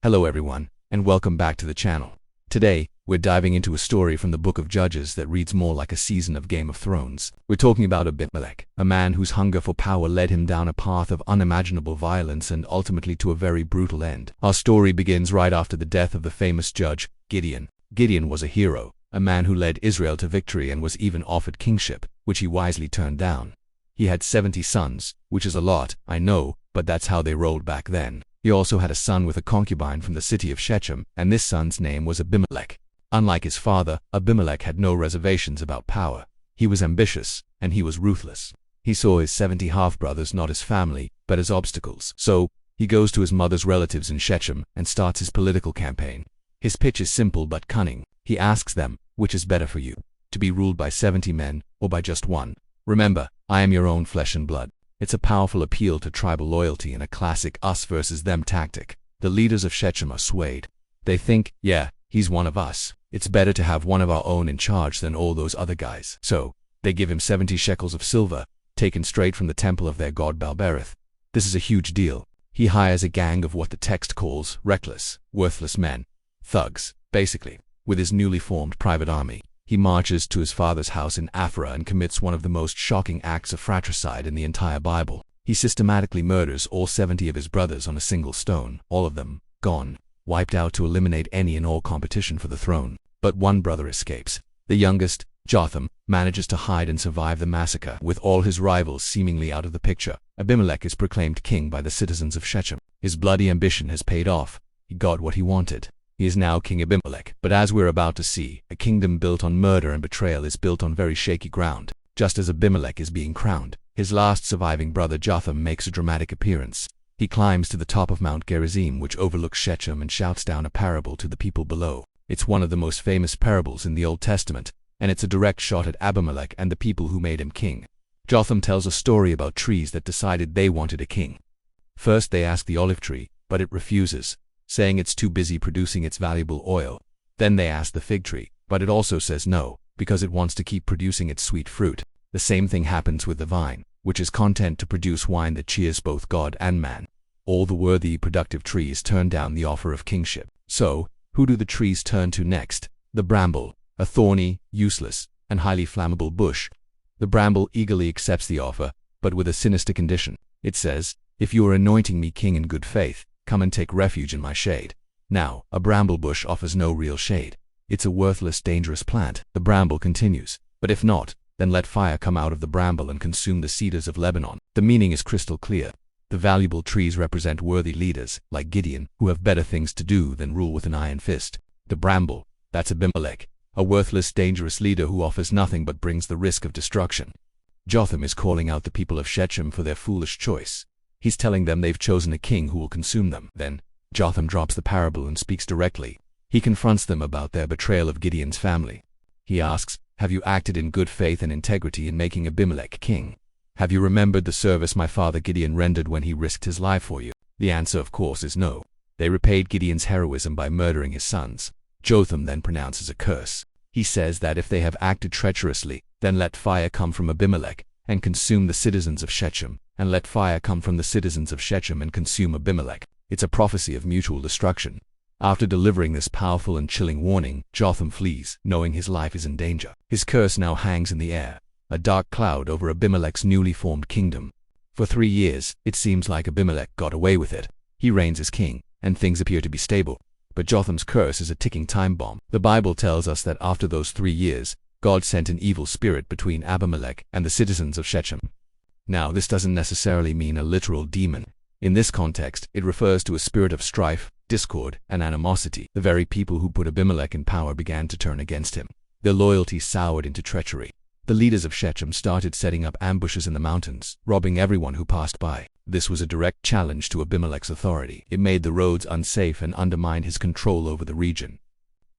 Hello everyone, and welcome back to the channel. Today, we're diving into a story from the book of Judges that reads more like a season of Game of Thrones. We're talking about Abimelech, a man whose hunger for power led him down a path of unimaginable violence and ultimately to a very brutal end. Our story begins right after the death of the famous judge, Gideon. Gideon was a hero, a man who led Israel to victory and was even offered kingship, which he wisely turned down. He had 70 sons, which is a lot, I know, but that's how they rolled back then. He also had a son with a concubine from the city of Shechem, and this son's name was Abimelech. Unlike his father, Abimelech had no reservations about power. He was ambitious, and he was ruthless. He saw his 70 half-brothers not as family, but as obstacles. So, he goes to his mother's relatives in Shechem and starts his political campaign. His pitch is simple but cunning. He asks them, which is better for you, to be ruled by 70 men, or by just one? Remember, I am your own flesh and blood. It's a powerful appeal to tribal loyalty and a classic us versus them tactic. The leaders of Shechem are swayed. They think, yeah, he's one of us. It's better to have one of our own in charge than all those other guys. So, they give him 70 shekels of silver, taken straight from the temple of their god Balberith. This is a huge deal. He hires a gang of what the text calls reckless, worthless men. Thugs, basically. With his newly formed private army, he marches to his father's house in Aphra and commits one of the most shocking acts of fratricide in the entire Bible. He systematically murders all 70 of his brothers on a single stone, all of them gone, wiped out to eliminate any and all competition for the throne. But one brother escapes. The youngest, Jotham, manages to hide and survive the massacre, with all his rivals seemingly out of the picture. Abimelech is proclaimed king by the citizens of Shechem. His bloody ambition has paid off. He got what he wanted. He is now King Abimelech. But as we're about to see, a kingdom built on murder and betrayal is built on very shaky ground. Just as Abimelech is being crowned, his last surviving brother Jotham makes a dramatic appearance. He climbs to the top of Mount Gerizim, which overlooks Shechem, and shouts down a parable to the people below. It's one of the most famous parables in the Old Testament, and it's a direct shot at Abimelech and the people who made him king. Jotham tells a story about trees that decided they wanted a king. First they ask the olive tree, but it refuses, saying it's too busy producing its valuable oil. Then they ask the fig tree, but it also says no, because it wants to keep producing its sweet fruit. The same thing happens with the vine, which is content to produce wine that cheers both God and man. All the worthy, productive trees turn down the offer of kingship. So, who do the trees turn to next? The bramble, a thorny, useless, and highly flammable bush. The bramble eagerly accepts the offer, but with a sinister condition. It says, "If you are anointing me king in good faith, come and take refuge in my shade." Now, a bramble bush offers no real shade. It's a worthless, dangerous plant. The bramble continues, "But if not, then let fire come out of the bramble and consume the cedars of Lebanon." The meaning is crystal clear. The valuable trees represent worthy leaders, like Gideon, who have better things to do than rule with an iron fist. The bramble, that's Abimelech, a worthless, dangerous leader who offers nothing but brings the risk of destruction. Jotham is calling out the people of Shechem for their foolish choice. He's telling them they've chosen a king who will consume them. Then, Jotham drops the parable and speaks directly. He confronts them about their betrayal of Gideon's family. He asks, "Have you acted in good faith and integrity in making Abimelech king? Have you remembered the service my father Gideon rendered when he risked his life for you?" The answer, of course, is no. They repaid Gideon's heroism by murdering his sons. Jotham then pronounces a curse. He says that if they have acted treacherously, then let fire come from Abimelech and consume the citizens of Shechem, and let fire come from the citizens of Shechem and consume Abimelech. It's a prophecy of mutual destruction. After delivering this powerful and chilling warning, Jotham flees, knowing his life is in danger. His curse now hangs in the air, a dark cloud over Abimelech's newly formed kingdom. For 3 years, it seems like Abimelech got away with it. He reigns as king, and things appear to be stable. But Jotham's curse is a ticking time bomb. The Bible tells us that after those 3 years, God sent an evil spirit between Abimelech and the citizens of Shechem. Now, this doesn't necessarily mean a literal demon. In this context, it refers to a spirit of strife, discord, and animosity. The very people who put Abimelech in power began to turn against him. Their loyalty soured into treachery. The leaders of Shechem started setting up ambushes in the mountains, robbing everyone who passed by. This was a direct challenge to Abimelech's authority. It made the roads unsafe and undermined his control over the region.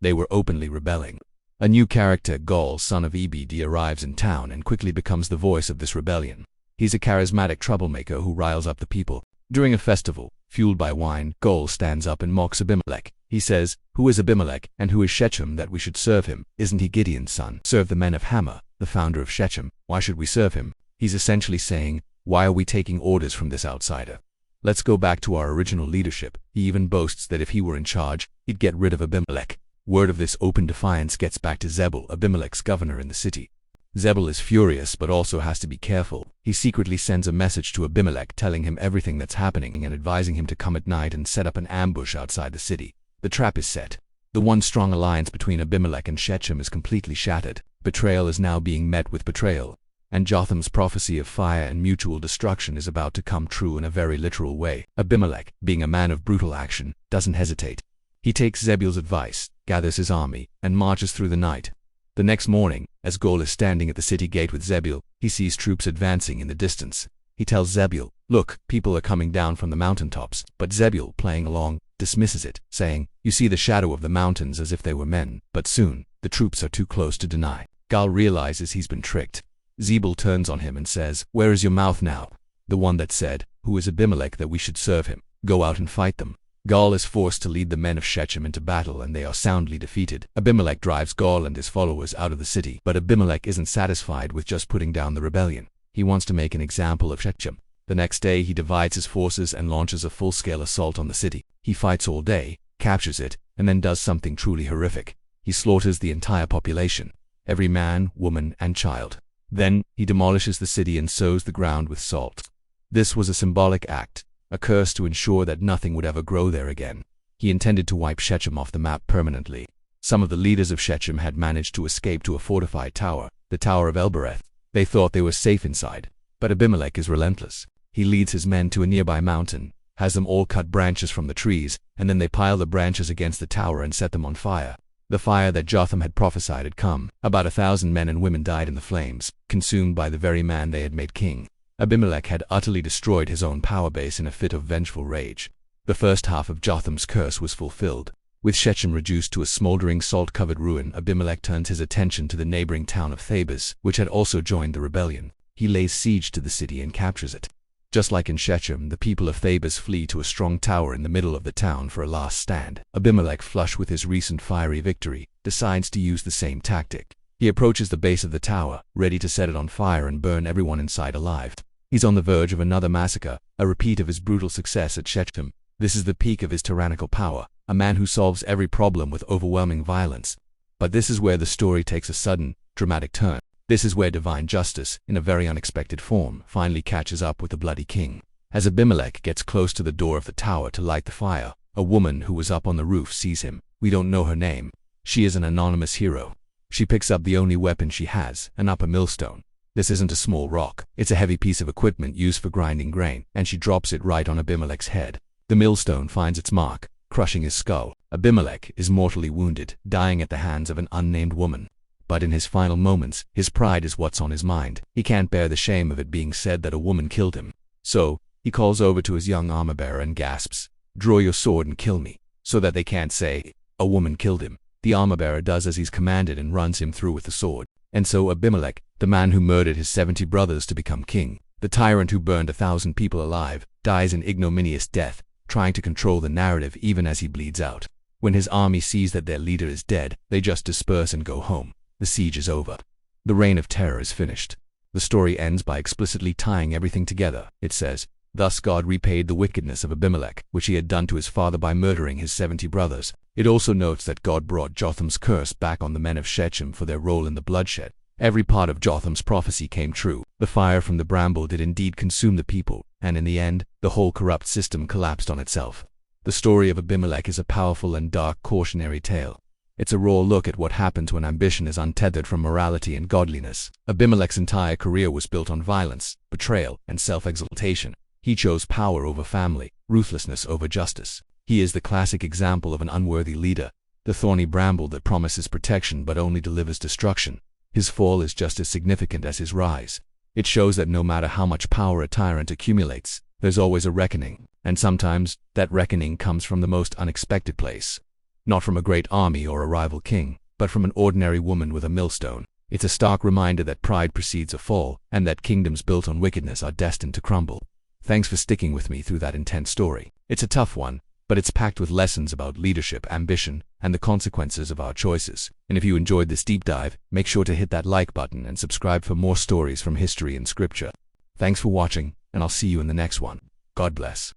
They were openly rebelling. A new character, Gaul, son of Ebed, arrives in town and quickly becomes the voice of this rebellion. He's a charismatic troublemaker who riles up the people. During a festival, fueled by wine, Gaul stands up and mocks Abimelech. He says, "Who is Abimelech, and who is Shechem that we should serve him? Isn't he Gideon's son? Serve the men of Hammer, the founder of Shechem. Why should we serve him?" He's essentially saying, why are we taking orders from this outsider? Let's go back to our original leadership. He even boasts that if he were in charge, he'd get rid of Abimelech. Word of this open defiance gets back to Zebul, Abimelech's governor in the city. Zebul is furious but also has to be careful. He secretly sends a message to Abimelech telling him everything that's happening and advising him to come at night and set up an ambush outside the city. The trap is set. The once strong alliance between Abimelech and Shechem is completely shattered. Betrayal is now being met with betrayal, and Jotham's prophecy of fire and mutual destruction is about to come true in a very literal way. Abimelech, being a man of brutal action, doesn't hesitate. He takes Zebul's advice, gathers his army, and marches through the night. The next morning, as Gol is standing at the city gate with Zebul, he sees troops advancing in the distance. He tells Zebul, "Look, people are coming down from the mountaintops," but Zebul, playing along, dismisses it, saying, "You see the shadow of the mountains as if they were men." But soon, the troops are too close to deny. Gol realizes he's been tricked. Zebul turns on him and says, "Where is your mouth now? The one that said, 'Who is Abimelech that we should serve him?' Go out and fight them." Gol is forced to lead the men of Shechem into battle, and they are soundly defeated. Abimelech drives Gol and his followers out of the city, but Abimelech isn't satisfied with just putting down the rebellion. He wants to make an example of Shechem. The next day he divides his forces and launches a full-scale assault on the city. He fights all day, captures it, and then does something truly horrific. He slaughters the entire population, every man, woman, and child. Then, he demolishes the city and sows the ground with salt. This was a symbolic act, a curse to ensure that nothing would ever grow there again. He intended to wipe Shechem off the map permanently. Some of the leaders of Shechem had managed to escape to a fortified tower, the Tower of Elbereth. They thought they were safe inside, but Abimelech is relentless. He leads his men to a nearby mountain, has them all cut branches from the trees, and then they pile the branches against the tower and set them on fire. The fire that Jotham had prophesied had come. About 1,000 men and women died in the flames, consumed by the very man they had made king. Abimelech had utterly destroyed his own power base in a fit of vengeful rage. The first half of Jotham's curse was fulfilled. With Shechem reduced to a smoldering salt-covered ruin, Abimelech turns his attention to the neighboring town of Thebes, which had also joined the rebellion. He lays siege to the city and captures it. Just like in Shechem, the people of Thebes flee to a strong tower in the middle of the town for a last stand. Abimelech, flush with his recent fiery victory, decides to use the same tactic. He approaches the base of the tower, ready to set it on fire and burn everyone inside alive. He's on the verge of another massacre, a repeat of his brutal success at Shechem. This is the peak of his tyrannical power, a man who solves every problem with overwhelming violence. But this is where the story takes a sudden, dramatic turn. This is where divine justice, in a very unexpected form, finally catches up with the bloody king. As Abimelech gets close to the door of the tower to light the fire, a woman who was up on the roof sees him. We don't know her name. She is an anonymous hero. She picks up the only weapon she has, an upper millstone. This isn't a small rock. It's a heavy piece of equipment used for grinding grain, and she drops it right on Abimelech's head. The millstone finds its mark, crushing his skull. Abimelech is mortally wounded, dying at the hands of an unnamed woman. But in his final moments, his pride is what's on his mind. He can't bear the shame of it being said that a woman killed him. So, he calls over to his young armor-bearer and gasps, "Draw your sword and kill me," so that they can't say, "A woman killed him." The armor-bearer does as he's commanded and runs him through with the sword. And so Abimelech, the man who murdered his 70 brothers to become king, the tyrant who burned 1,000 people alive, dies an ignominious death, trying to control the narrative even as he bleeds out. When his army sees that their leader is dead, they just disperse and go home. The siege is over. The reign of terror is finished. The story ends by explicitly tying everything together. It says, "Thus God repaid the wickedness of Abimelech, which he had done to his father by murdering his 70 brothers. It also notes that God brought Jotham's curse back on the men of Shechem for their role in the bloodshed. Every part of Jotham's prophecy came true. The fire from the bramble did indeed consume the people, and in the end, the whole corrupt system collapsed on itself." The story of Abimelech is a powerful and dark cautionary tale. It's a raw look at what happens when ambition is untethered from morality and godliness. Abimelech's entire career was built on violence, betrayal, and self-exaltation. He chose power over family, ruthlessness over justice. He is the classic example of an unworthy leader, the thorny bramble that promises protection but only delivers destruction. His fall is just as significant as his rise. It shows that no matter how much power a tyrant accumulates, there's always a reckoning, and sometimes that reckoning comes from the most unexpected place. Not from a great army or a rival king, but from an ordinary woman with a millstone. It's a stark reminder that pride precedes a fall, and that kingdoms built on wickedness are destined to crumble. Thanks for sticking with me through that intense story. It's a tough one, but it's packed with lessons about leadership, ambition, and the consequences of our choices. And if you enjoyed this deep dive, make sure to hit that like button and subscribe for more stories from history and scripture. Thanks for watching, and I'll see you in the next one. God bless.